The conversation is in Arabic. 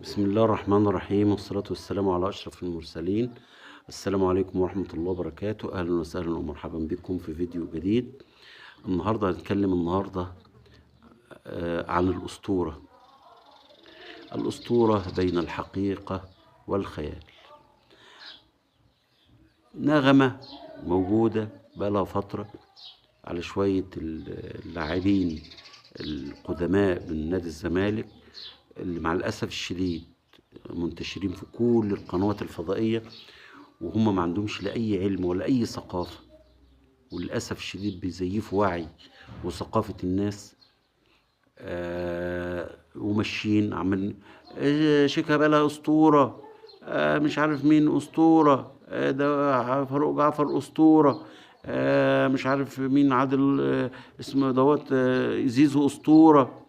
بسم الله الرحمن الرحيم والصلاة والسلام على أشرف المرسلين. السلام عليكم ورحمة الله وبركاته. أهلا وسهلا ومرحبا بكم في فيديو جديد. هنتكلم النهاردة عن الأسطورة بين الحقيقة والخيال. نغمة موجودة بقالها فترة على شوية اللاعبين القدماء من نادي الزمالك اللي مع الأسف الشديد منتشرين في كل القنوات الفضائية، وهم ما عندهمش لا أي علم ولا أي ثقافة، وللأسف الشديد بيزيفوا وعي وثقافة الناس. وماشيين عمال شيكا بلا أسطورة، مش عارف مين أسطورة، ده فاروق جعفر أسطورة، مش عارف مين عادل، اسمه دوت، زيزو أسطورة.